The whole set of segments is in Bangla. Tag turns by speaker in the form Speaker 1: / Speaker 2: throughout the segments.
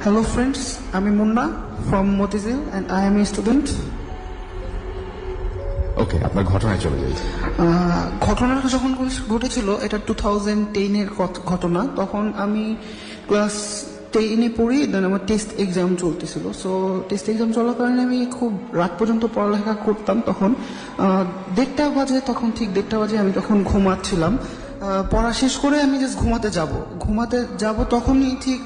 Speaker 1: Hello friends, I'm Munna from Motizil and I am a student.
Speaker 2: ওকে, আপনার ঘটনায় চলে যাই।
Speaker 1: ঘটনাটা যখন ঘটেছিল এটা 2010-এর ঘটনা। তখন আমি ক্লাস 10-এ পড়ি, দেন আমার টেস্ট এক্সাম চলতেছিল। সো টেস্ট এক্সাম চলাকালীন আমি খুব রাত পর্যন্ত পড়ালেখা করতাম। তখন 1:30 বাজে, তখন ঠিক 1:30 বাজে আমি তখন ঘুমাচ্ছিলাম। পড়া শেষ করে আমি জাস্ট ঘুমাতে যাব তখনই ঠিক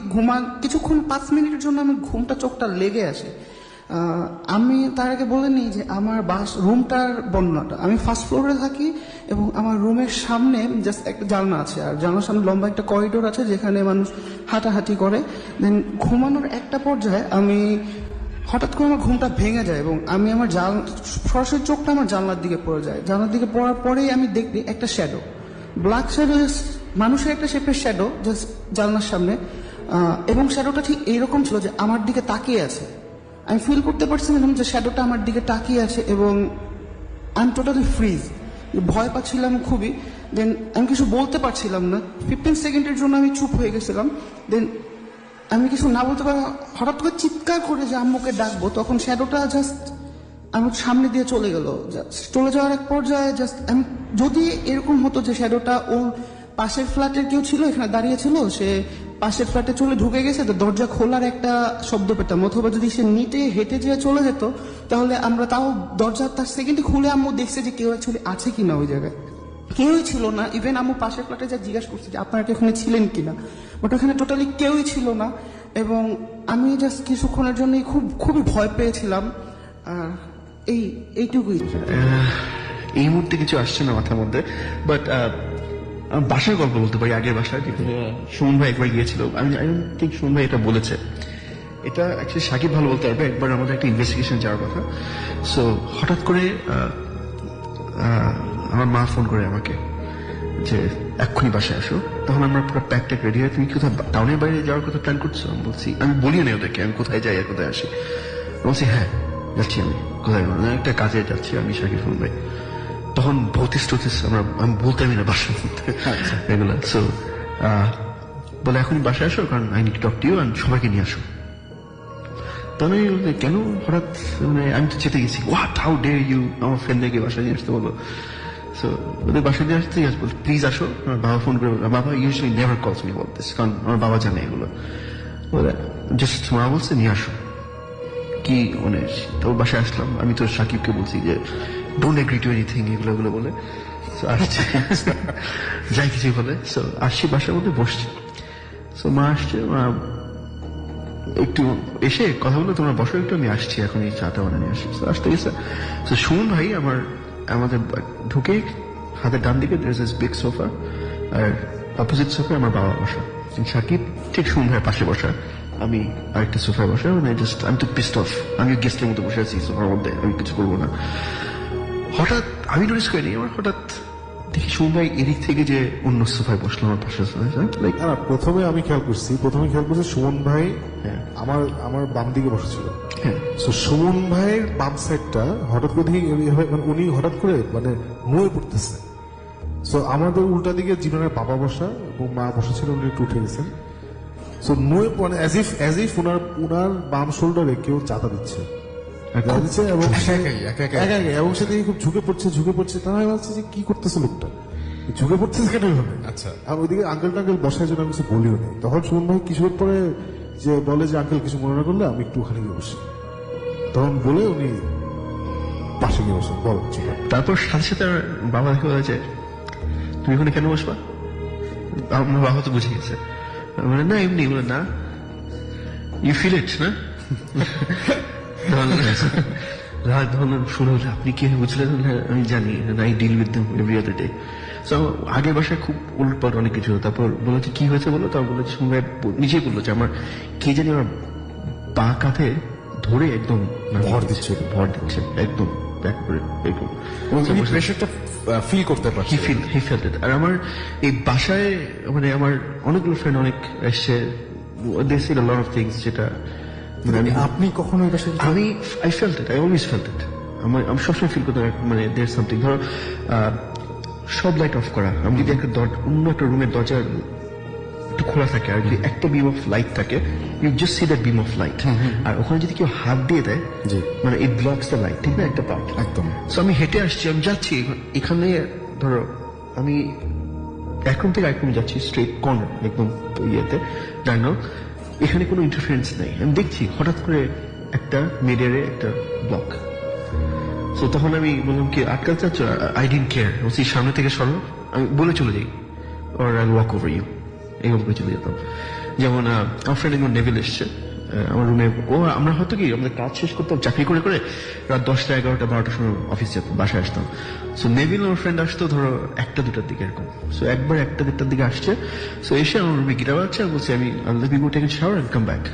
Speaker 1: কিছুক্ষণ 5 মিনিটের জন্য আমি ঘুমটা চোখটা লেগে আসে। আমি তার আগে বলে নিই যে আমার রুমটার বর্ণনাটা। আমি ফার্স্ট ফ্লোরে থাকি এবং আমার রুমের সামনে জাস্ট একটা জানলা আছে, আর জানলার সামনে লম্বা একটা করিডোর আছে যেখানে মানুষ হাঁটাহাঁটি করে। দেন ঘুমানোর একটা পর্যায়ে আমি হঠাৎ করে আমার ঘুমটা ভেঙে যায় এবং আমি আমার সরাসরি চোখটা আমার জানলার দিকে পড়ে যায়। জানলার দিকে পড়ার পরেই আমি দেখি একটা শ্যাডো, ব্ল্যাক শ্যাডো, মানুষের একটা শেপের শ্যাডো জাস্ট জানলার সামনে। এবং শ্যাডোটা ঠিক এইরকম ছিল যে আমার দিকে তাকিয়ে আছে। আমি ফিল করতে পারছিলাম যে শ্যাডোটা আমার দিকে তাকিয়ে আছে এবং আই এম টোটালি ফ্রিজ, ভয় পাচ্ছিলাম খুবই। দেন আমি কিছু বলতে পারছিলাম না, 15 সেকেন্ডের জন্য আমি চুপ হয়ে গেছিলাম। দেন আমি কিছু না বলতে পারা হঠাৎ করে চিৎকার করে যে আম্মুকে ডাকবো, তখন শ্যাডোটা জাস্ট আমার সামনে দিয়ে চলে গেল। চলে যাওয়ার এক পর্যায়ে জাস্ট আমি, যদি এরকম হতো যে শ্যাডোটা ওর পাশের ফ্ল্যাটের কেউ ছিল এখানে দাঁড়িয়ে ছিল, সে পাশের ফ্ল্যাটে চলে ঢুকে গেছে, তো দরজা খোলার একটা শব্দ পেতাম, অথবা যদি সে নিটে হেঁটে যেয়ে চলে যেত তাহলে আমরা তাও দরজা তার সেকেন্ডে খুলে আম্মু দেখছে যে কেউ অ্যাকচুয়ালি আছে কিনা ওই জায়গায়। কেউই ছিল না। ইভেন আম্মু পাশের ফ্ল্যাটে যা জিজ্ঞাসা করছে যে আপনারা কি ওখানে ছিলেন কিনা, বাট ওখানে টোটালি কেউই ছিল না। এবং আমি জাস্ট কিছুক্ষণের জন্যই খুবই ভয় পেয়েছিলাম। আর এইটুকুই।
Speaker 3: এই মুহূর্তে কিছু আসছে না মাথার মধ্যে, বাট বাসার গল্প বলতে পারি। আগের বাসায় যেখানে সুমন ভাই একবার গিয়েছিল, আমি ঠিক সুমন ভাই এটা বলেছে, এটা অ্যাকচুয়ালি সাকিব ভালো বলতে পারবে। একবার আমাদের একটা ইনভেস্টিগেশন যাওয়ার কথা। সো হঠাৎ করে আমার মা ফোন করে আমাকে যে এক্ষুনি বাসায় আসো। তখন আমরা পুরো প্যাক রেডি হয়, তুমি কোথাও টাউনের বাইরে যাওয়ার কথা প্ল্যান করছো? আমি বলছি, আমি বলি না ওদেরকে আমি কোথায় যাই আর কোথায় আসি। বলছি হ্যাঁ যাচ্ছি, আমি কোথায় একটা কাজে যাচ্ছি আমি, সাকিব সুমন ভাই। তখন ভৌতিস আমি বলতামই না বাসার মধ্যে এগুলো। সো বলে এখনই বাসায় আসো, কারণ I need to talk to you, আর সবাইকে নিয়ে আসো। তখন আমি কেন হঠাৎ, মানে আমি তো চেতে গেছি, হোয়াট, হাউ ডে ইউ আমার ফ্রেন্ডদেরকে বাসায় নিয়ে আসতে বলো। সো ওদের বাসায় নিয়ে আসতে বল প্লিজ আসো। আমার বাবা ফোন করে, বাবা ইউজুয়ালি নেভার কলস মি অ্যাবাউট দিস, কারণ আমার বাবা জানে এগুলো। বলে জাস্ট মা বলছে নিয়ে আসো। কি মানে তো বাসায় আসলাম। আমি তো সাকিবকে বলছি যে ডোন্ট এগ্রি টু এনিথিং, এগুলো বলে আসছে যাই কিছু বলে। সো আসছি, বাসার মধ্যে বসছি। সো মা আসছে, মা একটু এসে কথা বললো, তোমরা বসো একটু, আমি আসছি এখন, এই চাটা বানিয়ে নিয়ে আসছি। আসতে গেছে। তো সুমন ভাই আমাদের ঢুকে হাতের ডান দিকে বিগ সোফা, আর অপোজিট সোফায় আমার বাবা বসা, সাকিব ঠিক সুমন ভাইয়ের পাশে বসা, আমি আরেকটা সোফায় বসা। মানে আমি তো পিস্ট অফ, আমি গেস্টের মতো বসে আছি সোফার মধ্যে, আমি কিছু করবো না। হঠাৎ আমি নোটিস করিনি, আমার হঠাৎ দেখি সুমন ভাই এদিক থেকে যে অন্য সোফায় বসলো আমার পাশে।
Speaker 2: প্রথমে খেয়াল করছি সুমন ভাই আমার বাম দিকে বসেছিল। সুমন ভাইয়ের বাম সাইডটা হঠাৎ করে দেখি উনি হঠাৎ করে মানে নুয়ে পড়তেছে। সো আমাদের উল্টা দিকে জীবনের বাবা বসা এবং মা বসেছিল, উনি একটু উঠে গেছেন। সো নুয়ে মানে অ্যাজ ইফ উনার বাম শোল্ডারে কেউ চাঁদা দিচ্ছে এবং সে দেখি খুব ঝুঁকে পড়ছে। তারা আমি ভাবছি যে কি করতেছে লোকটা, ঝুঁকে পড়তেছে কেন এভাবে। আচ্ছা, আর ওইদিকে আঙ্কেল টাঙ্কেল বসার জন্য আমি কিছু বলিও নেই। তখন সুমন ভাই কিছুক্ষণ পরে যে বলে যে আঙ্কেল কিছু মনে না করলে আমি একটু ওখানে গিয়ে বসি, তখন বলে উনি পাশে গিয়ে বসেন। বল।
Speaker 3: তারপর সাথে সাথে বাবা দেখে বলেছে তুমি ওখানে কেন বসবা? আমার বাবা তো বুঝে গেছে, মানে না এমনি, বলে না ইউ ফিল ইট না। শুনে আপনি কি বুঝলেন? আমি জানি, I deal with them every other day. So আগের বাসায় খুব উল্টপাল্ট অনেক কিছু। তারপর বলেছে কি হয়েছে বলো, তারপর বলেছে শুনবে নিজেই বললো যে আমার কে জানি আমার পা কাঁধে ধরে একদম ভর দিচ্ছে একদম ব্যাক করে,
Speaker 2: প্রেশারটা ফিল করতে পারছি।
Speaker 3: হি ফেল্ট ইট। আর আমার এই বাসায় মানে আমার অনেকগুলো ফ্রেন্ড অনেক এসছে, they said a lot of things, যেটা
Speaker 2: আপনি কখনো
Speaker 3: আমি I felt it, I always felt it. আমি সবসময় ফিল করতে, মানে দেয়ার সামথিং। ধরো সব লাইট অফ করা, আমি যদি অন্য একটা রুমের দরজা একটু খোলা থাকে আর যদি একটা বিম অফ লাইট থাকে you just see that beam of light, আর ওখানে যদি কেউ হাত দিয়ে দেয়
Speaker 4: জি।
Speaker 3: মানে ইট ব্লকস দ্য লাইট, ঠিক না, একটা পার্ট
Speaker 4: একদম।
Speaker 3: সো আমি হেঁটে আসছি, আমি যাচ্ছি এখানে, ধরো আমি এক রুম থেকে আরেক রুমে যাচ্ছি, স্ট্রেট কর্নার একদম ইয়েতে ডাইনাল, এখানে কোনো ইন্টারফারেন্স নেই। আমি দেখছি হঠাৎ করে একটা মিডিয়ারে একটা ব্লক। তো তখন আমি বললাম কি আটকাল চাচ্ছ, আই ডিডন্ট কেয়ার, বলছি সামনে থেকে সরো, আমি বলে চলে যাই, or I'll walk over you, এরকম করে চলে যেতাম। যেমন আমার ফ্রেন্ড একজন নেভিল এসছে আমার রুমে, আমরা হয়তো কি আমাদের কাজ শেষ করতাম চাকরি করে করে রাত 10টা 11টা 12টার সময় অফিস যেতাম, বাসায় আসতাম। সো নেভিল আমার ফ্রেন্ড আসতো ধরো 1টা 2টার দিকে এরকম। সো একবার 1টা 2টার দিকে আসছে, সো এসে আমার রুমে গিটার বাজছে, আমি বলছি আমি let me go take a shower and come back।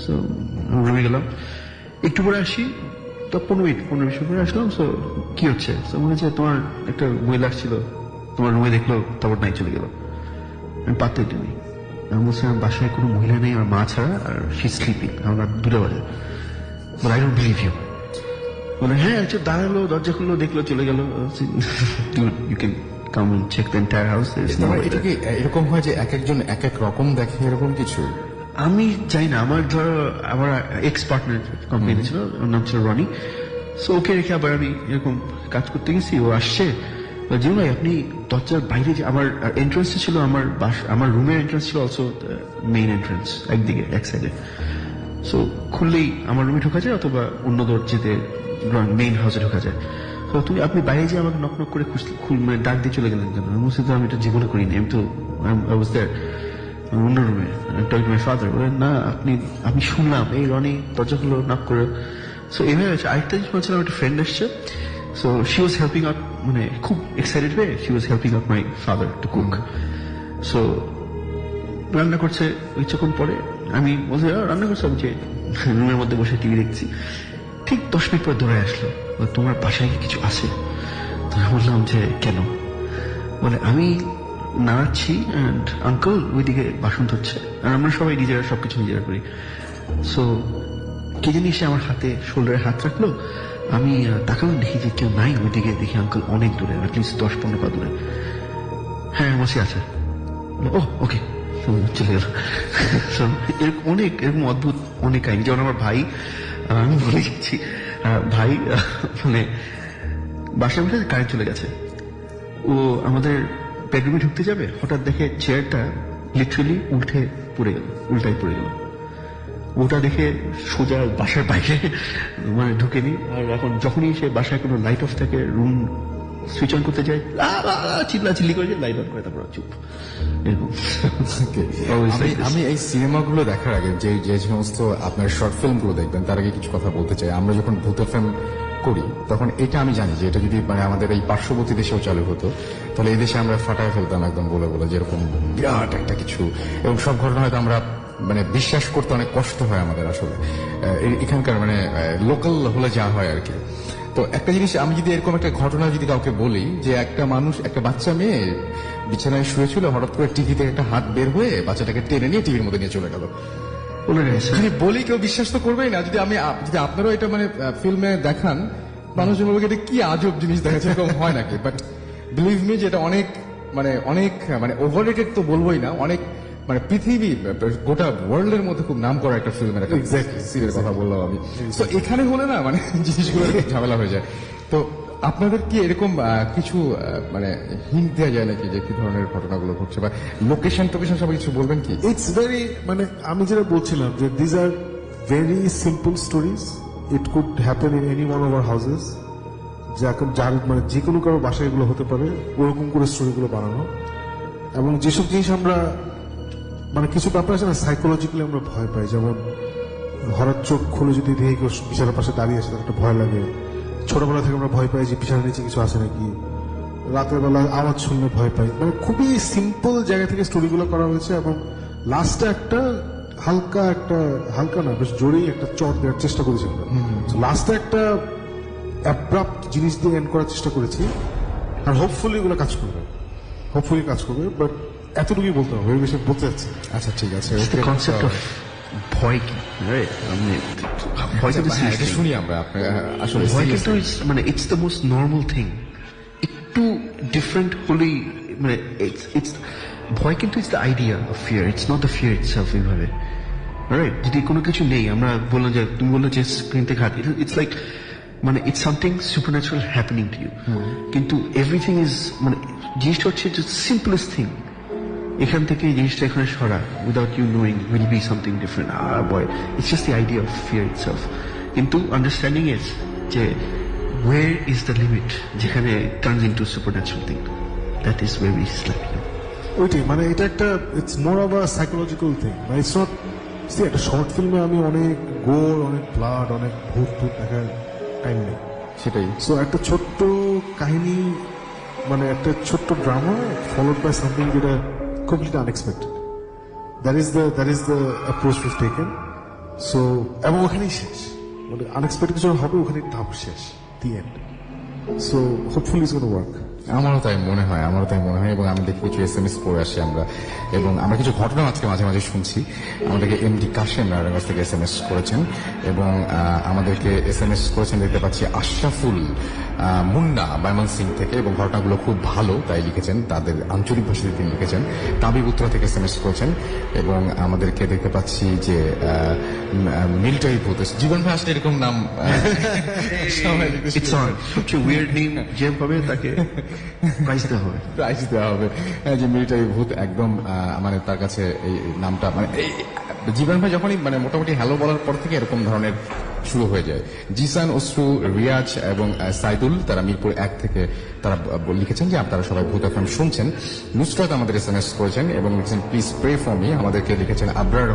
Speaker 3: So আমি রুমে গেলাম, একটু পরে আসি, তো 15 মিনিট পরে আসলাম। সো কি হচ্ছে, তো মনে হচ্ছে তোমার একটা মহিলা আসছিল, তোমার রুমে দেখলো, তারপর নাই চলে গেল। আমি পাত্তাই দিইনি। আমি বলছি আমার বাসায় কোনো মহিলা নেই, আমার মা ছাড়া, আর শি স্লিপিং, আমার 2টা বাজে। বলে আই ডোন্ট বিলিভ ইউ। বলে হ্যাঁ আচ্ছা, দাঁড়ালো, দরজা খুললো, দেখলো, চলে গেল। You can come and check the entire house.
Speaker 4: এটা কি এরকম হয় যে এক একজন এক এক রকম দেখে এরকম কিছু?
Speaker 3: আমি চাই না, আমার ধরো আমার এক্স পার্টনার কোম্পানি ছিল, ওর নাম ছিল রনি। সো ওকে রেখে আবার আমি এরকম কাজ করতে গেছি, ও আসছে, জিম ভাই আপনি দরজার বাইরে যে আমার এন্ট্রান্স ছিল, আমার রুমের এন্ট্রান্স ছিল অলসো মেইন এন্ট্রান্স, একদিকে এক সাইডে। সো খুললেই আমার রুমে ঢোকা যায়, অথবা অন্য দরজাতে মেইন হাউসে ঢোকা যায়। তো আপনি বাইরে যে আমাকে নক নক করে মানে ডাক দিয়ে চলে গেলেন কেন? আমি বলছি তো আমি এটা জীবনে করিনি, আমি তো অন্য রুমে টক মাই ফাদার। বলেন না আপনি শুনলাম এই রনি দরজা খুলো নক করে। সো এইভাবে হচ্ছে। আরেকটা জিনিস বলছিলাম, একটা ফ্রেন্ড এসছে, so she was helping out, মানে খুব এক্সাইটেড হয়ে she was helping out my father to cook. So রান্না করছে, কিছুক্ষণ পরে আমি বলছি রান্না করছে, আমি যে রুমের মধ্যে বসে টিভি দেখছি, ঠিক 10 মিনিট পর দৌড়ে আসলো, তোমার বাসায় কি কিছু আছে? তো আমি বললাম যে কেন? বলে আমি নাড়াচ্ছি অ্যান্ড আঙ্কেল ওইদিকে বাসন ধরছে, আর আমরা সবাই নিজেরা সবকিছু নিজেরা করি। সো কে জানি সে আমার হাতে শোল্ডারে হাত রাখলো, আমি তাকালাম, দেখি যে কেউ নাই ওইদিকে, দেখি আঙ্কেল অনেক দূরে, অ্যাটলিস্ট 10-15 পা দূরে। হ্যাঁ বসে আছে। ও ওকে, চলে গেল। এরকম অনেক এরকম অদ্ভুত অনেক কাহিনী। যেমন আমার ভাই, আমি বলে গেছি, ভাই মানে বাসায় বসে কারেন্ট চলে গেছে, ও আমাদের বেডরুমে ঢুকতে যাবে, হঠাৎ দেখে চেয়ারটা লিটারালি উল্টাই পড়ে গেল। ওটা দেখে সোজা বাসার বাইরে মানে ঢুকেনি। আর এখন যখনই সে বাসায় কোনো লাইট অফ থাকে, রুম সুইচ অন করতে যায়, চিল্লি করে লাইট অন করে, তারপর চুপ, এরকম।
Speaker 4: আমি এই সিনেমাগুলো দেখার আগে যে সমস্ত আপনার শর্ট ফিল্ম গুলো দেখবেন, তার আগে কিছু কথা বলতে চাই। আমরা যখন ভূতের ফিল্ম করি তখন এটা আমি জানি যে এটা যদি মানে আমাদের এই পার্শ্ববর্তী দেশেও চালু হতো, তাহলে এই দেশে আমরা ফাটায় ফেলতাম একদম বলে যেরকম বিরাট একটা কিছু, এবং সব ঘটনা হয়তো আমরা মানে বিশ্বাস করতে অনেক কষ্ট হয় আমাদের আসলে এখানকার মানে লোকাল হলে যা হয় আর কি। তো একটা জিনিস আমি যদি এরকম একটা ঘটনা যদি কাউকে বলি যে একটা মানুষ, একটা বাচ্চা মেয়ে বিছানায় শুয়েছিল, হঠাৎ করে টিভি থেকে একটা হাত বের হয়ে বাচ্চাটাকে টেনে নিয়ে টিভির মধ্যে নিয়ে চলে গেল, যদি বলি কেউ বিশ্বাস তো করবেই না। যদি আপনারাও এটা মানে ফিল্মে দেখান, মানুষজন বলবে এটা কি আজব জিনিস দেখাচ্ছে, এরকম হয় নাকি? বাট বিলিভ মি যে এটা অনেক মানে ওভাররেটেড তো বলবোই না, অনেক মানে পৃথিবী গোটা ওয়ার্ল্ডের মধ্যে খুব নাম করা একটা ফিল্মের একটা সিরিজের কথা বললাম আমি। তো এখানে হলে না মানে জিনিসগুলো ঝামেলা হয়ে যায়। তো আপনাদের কি এরকম কিছু মানে হিন্ট দেওয়া যায় নাকি যে কি ধরনের ঘটনাগুলো ঘটছে, বা লোকেশন সব কিছু বলবেন কি?
Speaker 2: ইটস ভেরি মানে আমি যেটা বলছিলাম যে these are very simple stories, it could happen in any one of our houses. যার মানে যে কোনো কারো বাসায় এগুলো হতে পারে, ওরকম করে স্টোরিগুলো বানানো। এবং যেসব জিনিস আমরা মানে কিছু ব্যাপার আছে না, সাইকোলজিক্যালি আমরা ভয় পাই। যেমন হঠাৎ চোখ খুলে যদি দেখে কেউ বিছানার পাশে দাঁড়িয়ে আছে, তার একটা ভয় লাগে। ছোটবেলা থেকে আমরা ভয় পাই যে বিছানার নিচে কিছু আছে নাকি, রাতের বেলা আওয়াজ শুনলে ভয় পাই। মানে খুবই সিম্পল জায়গা থেকে স্টোরিগুলো করা হয়েছে, এবং লাস্টে একটা হালকা না বেশ জোরেই একটা চট দেওয়ার চেষ্টা করেছি আমরা। লাস্টে একটা অ্যাব্রাপ্ট জিনিস দিয়ে এন্ড করার চেষ্টা করেছি, আর হোপফুলি এগুলো কাজ করবে। বাট এতটুকুই বলতে হবে, এর বেশি বলতে যাচ্ছি।
Speaker 4: আচ্ছা ঠিক আছে।
Speaker 3: কনসেপ্ট অফ ভয় কি, ভয়
Speaker 4: এটা শুনি আমরা আসলে
Speaker 3: ভয় কিন্তু মানে it's the most normal thing. একটু ডিফারেন্ট হলেই মানে ইটস ভয় কিন্তু it's the idea of fear, it's not the fear itself. এইভাবে রাইট, যদি কোনো কিছু নেই, আমরা বললাম যে তুমি বললো যে স্ক্রিন থেকে হাত, ইটস লাইক মানে it's something supernatural happening to you, কিন্তু এভরিথিং ইজ মানে জিনিসটা হচ্ছে যে সিম্পলেস্ট থিং, এখান থেকে এই জিনিসটা এখানে সরা without you knowing will be something different. Boy it's just the idea of fear itself, কিন্তু আন্ডারস্ট্যান্ডিং ইজ যে ওয়ের ইজ দ্য লিমিট, যেখানে turns into supernatural thing, that is way we slap you.
Speaker 2: ওইটাই মানে এটা একটা it's more of a psychological thing, it's not. একটা শর্ট ফিল্মে আমি অনেক গোর, অনেক ব্লাড, অনেক ভূত দেখার টাইম নেই।
Speaker 4: সেটাই।
Speaker 2: সো একটা ছোট্ট কাহিনী, মানে একটা ছোট্ট ড্রামা ফলোড বাই সামথিং যেটা complete unexpected, that is the approach we've taken. So এবং ওখানেই শেষ, মানে আনএক্সপেক্টেড কিছু হবে, ওখানেই ধাপ শেষ, the end. So hopefully it's gonna work.
Speaker 4: আমারও তাই মনে হয়, এবং আমি দেখি কিছু SMS পড়ে আসি আমরা, এবং আমরা কিছু ঘটনা আজকে মাঝে মাঝে শুনছি। আমাদেরকে MD কাশেম নারায়ণগঞ্জ থেকে SMS করেছেন, এবং আমাদেরকে SMS করেছেন দেখতে পাচ্ছি আশরাফুল মুন্না ময়মনসিং থেকে, এবং ঘটনাগুলো খুব ভালো তাই লিখেছেন, তাদের আঞ্চলিক ভাষাতে তিনি লিখেছেন। তাবিব উত্তরা থেকে SMS করেছেন, এবং আমাদেরকে দেখতে পাচ্ছি যে মিলিটারি ভূত, জীবন ভাই আসলে এরকম নাম
Speaker 3: সবচেয়ে উইয়ার্ড নেম যে পাবে তাকে প্রাইজ দেওয়া হবে,
Speaker 4: যে মিলিটারি ভূত একদম মানে তার কাছে এই নামটা মানে জীবন ভাই যখনই মানে মোটামুটি হ্যালো বলার পর থেকে এরকম ধরনের শুরু হয়ে যায়। জিসান, অশ্রু, রিয়াজ এবং সাইদুল তারা মিরপুর 1 থেকে তারা লিখেছেন যে আপনারা সবাই ভূত FM শুনছেন। নুসরাত আমাদের SMS করেছেন এবং লিখেছেন প্লিজ প্রে ফর মি। আমাদেরকে লিখেছেন আবরার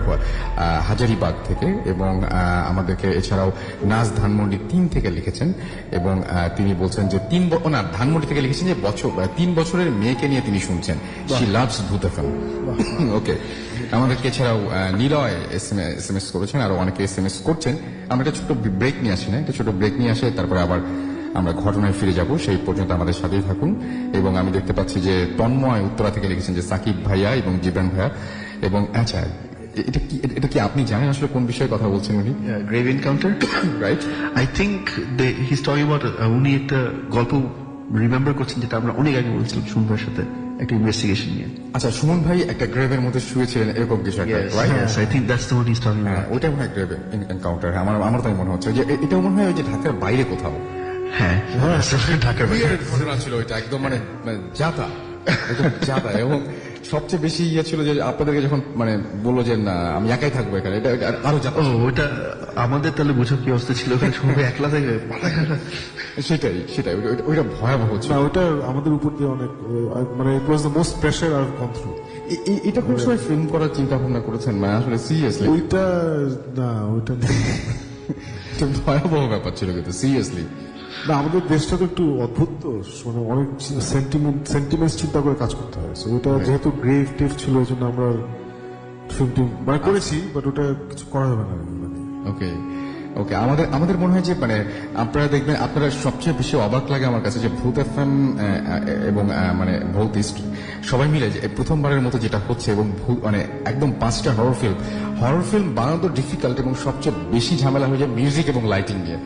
Speaker 4: হাজারিবাগ থেকে, এবং আমাদেরকে এছাড়াও নাজ ধানমন্ডি 3 থেকে লিখেছেন, এবং তিনি বলছেন যে ধানমন্ডি থেকে লিখেছেন যে 3 বছরের মেয়েকে নিয়ে তিনি শুনছেন, শি লাভস ভূত FM। ওকে, আমাদেরকে এছাড়াও নিলয় SMS করেছেন, আরো অনেকে SMS করছেন। আমরা একটা ছোট ব্রেক নিয়ে আসি, একটা ছোট ব্রেক নিয়ে আসে, তারপরে আবার আমরা ঘটনায় ফিরে যাব। সেই পর্যন্ত আমাদের সাথেই থাকুন। এবং আমি দেখতে পাচ্ছি যে তন্ময় উত্তরা থেকে লিখেছেন যে সাকিব ভাইয়া এবং জিবরান ভাইয়া, এবং আচ্ছা এটা কি আপনি জানেন আসলে কোন বিষয়ে কথা বলছেন উনি?
Speaker 3: Grave encounter,
Speaker 4: right?
Speaker 3: I think his talking about, উনি একটা গল্প রিমেম্বার করছেন যেটা আমরা অনেক আগে বলছিলাম সুমনের সাথে, একটা ইনভেস্টিগেশন নিয়ে।
Speaker 4: আচ্ছা, সুমন ভাই একটা গ্রেভের মধ্যে শুয়েছিলেন এরকম কিছু একটা, right?
Speaker 3: I think that's the one his talking about.
Speaker 4: ওইটা মনে হয় গ্রেভ এনকাউন্টার। আমার তাই মনে হচ্ছে যে এটাও মনে হয় ওই যে ঢাকার বাইরে কোথাও।
Speaker 3: হ্যাঁ, ঢাকার
Speaker 4: ঘটনা ছিল ওইটা, একদম মানে জাতা, এবং সবচেয়ে বেশি ইয়ে ছিল যে আপনাদেরকে যখন মানে বললো যে না আমি একাই থাকবো এখানে, এটা আরো জাতা।
Speaker 3: ওইটা আমাদের তাহলে বোঝো কি অবস্থা ছিল, ওখানে সবাই একলা থেকে
Speaker 4: সেটাই ওইটা ভয়াবহ ছিল।
Speaker 2: না, ওইটা আমাদের উপর দিয়ে অনেক মানে it was the most pressure I have gone through.
Speaker 4: এটা কোন সময় ফিল্ম করার চিন্তা ভাবনা করেছেন? মানে আসলে সিরিয়াসলি
Speaker 2: ওইটা
Speaker 4: ভয়াবহ ব্যাপার ছিল, কিন্তু সিরিয়াসলি
Speaker 2: না, আমাদের দেশটা তো একটু অদ্ভুত, তো মানে অনেক সেন্টিমেন্ট চিন্তা করে কাজ করতে হয়। ওটা যেহেতু গ্রেভ টেভ ছিল, এই জন্য আমরা ফিল্মটি মানে করেছি, বাট ওটা কিছু করা যাবে না।
Speaker 4: ওকে, আমাদের মনে হয় যে মানে আপনারা দেখবেন, আপনারা সবচেয়ে বেশি অবাক লাগে আমার কাছে যে ভূত FM এবং মানে ভৌতিস্ট সবাই মিলে যে প্রথমবারের মতো যেটা হচ্ছে, এবং মানে একদম 5টা হরর ফিল্ম বানানো ডিফিকাল্ট, এবং সবচেয়ে বেশি ঝামেলা হয়ে যায় মিউজিক এবং লাইটিং নিয়ে।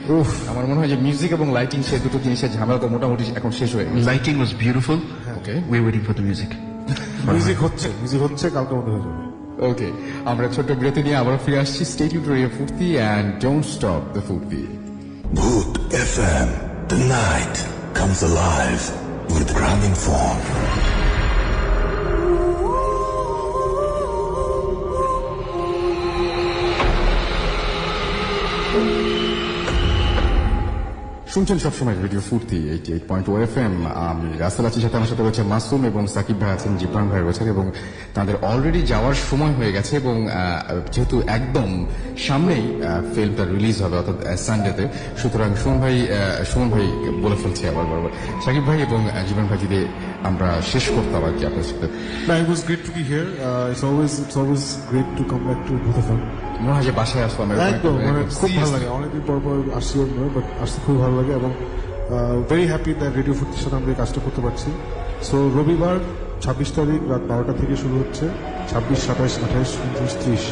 Speaker 4: আমার মনে হয় যে মিউজিক এবং লাইটিং, সেই দুটো জিনিসের ঝামেলা তো মোটামুটি এখন শেষ হয়ে গেছে।
Speaker 3: Lighting was beautiful,
Speaker 4: okay,
Speaker 3: we waiting for the music
Speaker 2: হচ্ছে কালকে মধ্যে হয়ে যাবে।
Speaker 4: ওকে, আমরা ছোট্ট বিরতি নিয়ে আবার ফিরে আসছি। স্টে টিউনড টু রেডিও ফুর্তি এন্ড ডোন্ট স্টপ দ্য ফুর্তি।
Speaker 5: Bhoot FM, the night comes alive with Graminphone.
Speaker 4: শুনছেন সবসময় রেডিও ফুর্তি 88.2 FM। আমি রাসেল আছি, সাথে আমার সাথে রয়েছে মাসুম এবং সাকিব ভাই আছেন, জিবরান ভাই রয়েছেন, এবং তাদের অলরেডি যাওয়ার সময় হয়ে গেছে, এবং যেহেতু একদম সামনেই ফিল্মটা রিলিজ হবে অর্থাৎ সানডেতে, সুতরাং সুমন ভাই বলে ফেলছি আবার বারবার, সাকিব ভাই এবং জিবরান ভাই যদি আমরা শেষ করতাম আর কি আপনার সাথে।
Speaker 2: না, it was great to be here. It's always great to come back to Bhoot FM.
Speaker 4: মনে হয় যে বাসায় আসলাম,
Speaker 2: একদম মানে খুব ভালো লাগে, অনেকদিন পর আসছি, বাট আসতে খুব ভালো লাগে, এবং ভেরি হ্যাপি দ্যাট রেডিও ফুর্তির সাথে আমরা এই কাজটা করতে পারছি। সো রবিবার 26 তারিখ রাত 12টা থেকে শুরু হচ্ছে, 26, 27, 28, 29, 30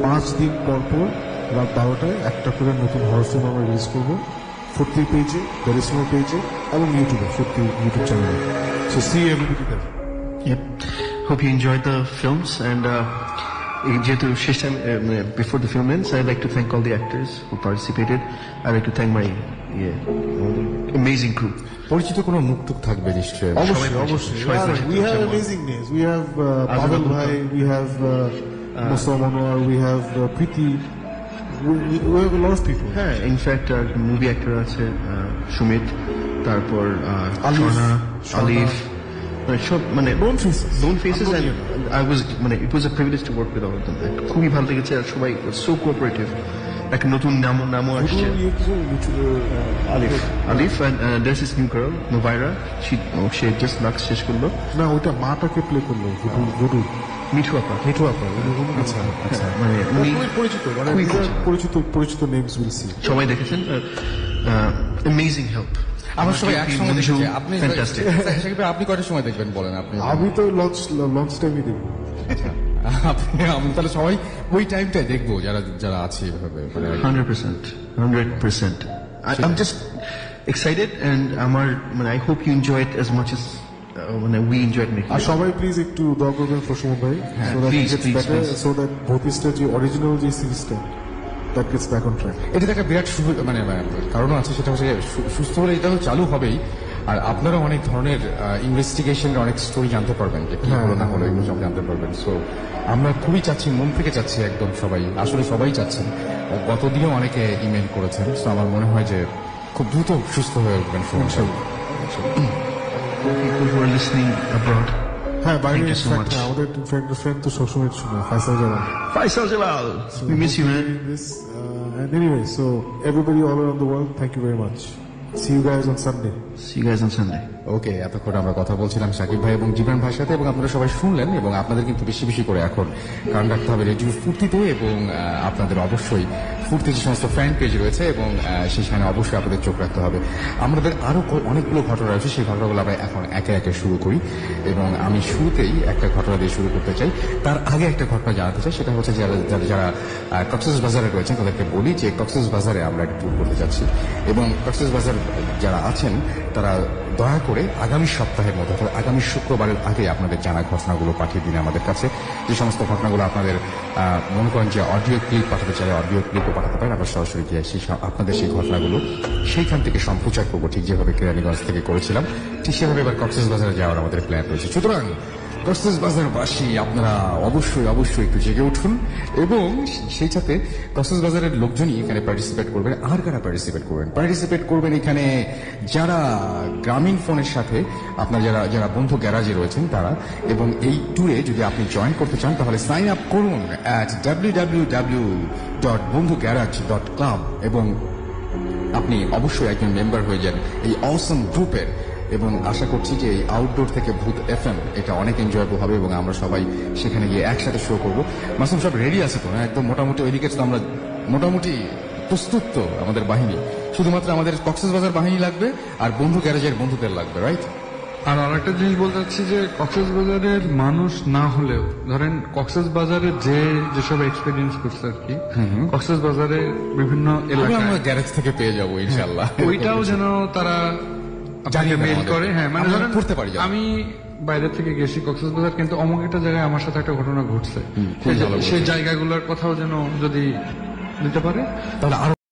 Speaker 2: 5 দিন পর রাত 12টায় একটা করে নতুন হরর ফিল্ম আমরা রিলিজ করবো ফুর্তি পেজে, বেরিসমো পেজে, এবং ইউটিউবে, ফুর্তি ইউটিউব চ্যানেলে। So see everybody there.
Speaker 3: hope you enjoyed the films and যেহেতু শেষ time before the film ends, I'd like to thank all the actors who participated. I'd like to thank my amazing crew.
Speaker 4: পরিচিত কোনো মুখ থাকবে নিশ্চয়ই।
Speaker 2: অবশ্যই অবশ্যই we have amazing names. We have Pavel Bhai, we have Musa Manohar, we have Preeti, we have a lot of people.
Speaker 3: হ্যাঁ, ইনফ্যাক্ট মুভি অ্যাক্টর আছে সুমিত, তারপর
Speaker 2: Alif,
Speaker 3: আলিফ, সব মানে
Speaker 2: Known faces.
Speaker 3: known faces, and I was মানে it was a privilege to work with all of them. খুবই ভালো লেগেছে আর সবাই so cooperative. একটা নতুন নামও আসছে, আলিফ, and there's this new girl Novaira, she just লাক্স শেষ করলো।
Speaker 2: না ওইটা মাটাকে প্লে করলো ভুডু
Speaker 3: মিঠু আপা,
Speaker 2: আচ্ছা আচ্ছা
Speaker 3: মানে উনি
Speaker 2: খুবই পরিচিত মানে
Speaker 3: খুবই
Speaker 2: these are পরিচিত names will see.
Speaker 3: সবাই দেখেছেন, amazing help.
Speaker 4: আমরা সবাই একসঙ্গে
Speaker 3: মঞ্জু,
Speaker 4: দেখেছি। আপনি
Speaker 3: fantastic.
Speaker 4: সাকিব ভাই, আপনি কয়টার সময় দেখবেন বলেন আপনি?
Speaker 2: আমি তো লঞ্চ টাইমই দেখবো।
Speaker 4: আমি তাহলে সবাই ওই টাইমটাই দেখবো যারা যারা আছে এভাবে মানে
Speaker 3: 100%. I'm just excited, and I hope you enjoy it as much as we enjoyed making
Speaker 2: আর
Speaker 3: it.
Speaker 2: সবাই প্লিজ একটু দোয়া করবেন ফর সুমন ভাই, so that
Speaker 3: please,
Speaker 2: it gets
Speaker 3: please,
Speaker 2: better,
Speaker 3: please.
Speaker 2: so that ভূতিষ্ঠের যে অরিজিনাল যে সিরিজটা that gets back on track.
Speaker 4: এটা একটা বিরাট মানে কারণ আছে, সেটা হচ্ছে সুস্থ হলে এটা তো চালু হবেই। আর আপনারা অনেক ধরনের ইনভেস্টিগেশনের অনেক স্টোরি জানতে পারবেন, যে কি হলো না হলো এগুলো সব জানতে পারবেন। সো আমরা খুবই চাচ্ছি, মন থেকে চাচ্ছি, একদম সবাই, আসলে সবাই চাচ্ছেন। গতদিনও অনেকে ইমেল করেছেন। সো আমার মনে হয় যে খুব দ্রুত সুস্থ হয়ে উঠবেন সুমন সাহেব।
Speaker 3: People who are listening abroad,
Speaker 2: হ্যাঁ বাইরে
Speaker 3: Thank you so
Speaker 2: in fact
Speaker 3: much.
Speaker 2: আমাদের ফ্রেন্ড তো সবসময় শুনে ফাইসাল জামান।
Speaker 3: Faisal Jalal, we miss you, man.
Speaker 2: And anyway, so everybody all around the world, thank you very much. See you guys on Sunday.
Speaker 3: See you guys on Sunday.
Speaker 4: ওকে, এতক্ষণ আমরা কথা বলছিলাম সাকিব ভাই এবং জীবন ভাইয়ের সাথে, এবং আপনারা সবাই শুনলেন। এবং আপনাদের কিন্তু বেশি বেশি করে এখন কান রাখতে হবে রেডিও ফুর্তিতে, এবং আপনাদের অবশ্যই ফুর্তি যে সমস্ত ফ্যান পেজ রয়েছে, এবং সেখানে অবশ্যই আপনাদের চোখ রাখতে হবে। আমাদের আরো অনেকগুলো ঘটনা রয়েছে, সেই ঘটনাগুলো আমরা এখন একে একে শুরু করি। এবং আমি শুরুতেই একটা ঘটনা দিয়ে শুরু করতে চাই। তার আগে একটা ঘটনা জানাতে চাই, সেটা হচ্ছে যারা কক্সবাজারে রয়েছেন তাদেরকে বলি যে কক্সবাজারে আমরা একটা ট্যুর করতে যাচ্ছি, এবং কক্সবাজার যারা আছেন তারা দয়া করে আগামী সপ্তাহের মধ্যে, অর্থাৎ আগামী শুক্রবারের আগে আপনাদের জানা ঘটনাগুলো পাঠিয়ে দিন আমাদের কাছে। যে সমস্ত ঘটনাগুলো আপনাদের মনে করেন যে অডিও ক্লিপ পাঠাতে চাই, অডিও ক্লিপও পাঠাতে পারেন। আমরা সরাসরি গিয়ে আপনাদের সেই ঘটনাগুলো সেইখান থেকে সম্প্রচার করবো, ঠিক যেভাবে কেরানীগঞ্জ থেকে করেছিলাম, ঠিক সেভাবে এবার কক্সবাজারে যাওয়ার আমাদের প্ল্যান রয়েছে। সুতরাং কক্সবাজারবাসী আপনারা অবশ্যই অবশ্যই একটু জেগে উঠুন, এবং সেই সাথে কক্সবাজারের লোকজনই এখানে পার্টিসিপেট করবেন। আর কারা পার্টিসিপেট করবেন এখানে? যারা গ্রামীণ ফোনের সাথে আপনার যারা বন্ধু গ্যারাজে রয়েছেন তারা। এবং এই ট্যুরে যদি আপনি জয়েন করতে চান তাহলে সাইন আপ করুন www.bondhugarage.club, এবং আপনি অবশ্যই একজন মেম্বার হয়ে যান এই অসম গ্রুপের। এবং আশা করছি যে এই আউটডোর থেকে ভূত FM এটা অনেক এনজয়েবল হবে, এবং আমরা সবাই সেখানে গিয়ে একসাথে শো করবো। মাসুম সব রেডি আছে তো? একদম মোটামুটি ওইদিকে তো আমরা মোটামুটি প্রস্তুত তো, আমাদের বাহিনী। শুধুমাত্র আমাদের কক্সবাজার বাহিনী লাগবে আর বন্ধু গ্যারেজের বন্ধুদের লাগবে, রাইট?
Speaker 6: আর আরেকটা জিনিস বলতে চাচ্ছি যে কক্সবাজারের মানুষ না হলেও, ধরেন কক্সবাজারে যেসব এক্সপিরিয়েন্স করছে আর কি, কক্সবাজারে বিভিন্ন এলাকায়
Speaker 4: আমরা গ্যারেজ থেকে পেয়ে যাবো ইনশাল্লাহ।
Speaker 6: ওইটাও যেন তারা
Speaker 4: জানিয়ে দেন
Speaker 6: মেইল
Speaker 4: আমাদের।
Speaker 6: করে। হ্যাঁ, মানে
Speaker 4: আমরা
Speaker 6: ধরেন
Speaker 4: করতে পারি যাতে।
Speaker 6: আমি বাইরে থেকে গেছি কক্সবাজার, কিন্তু অমুক একটা জায়গায় আমার সাথে একটা ঘটনা ঘটছে,
Speaker 4: খুব ভালো
Speaker 6: সেই জায়গাগুলোর কথাও যেন যদি দিতে পারে
Speaker 4: তাহলে আরো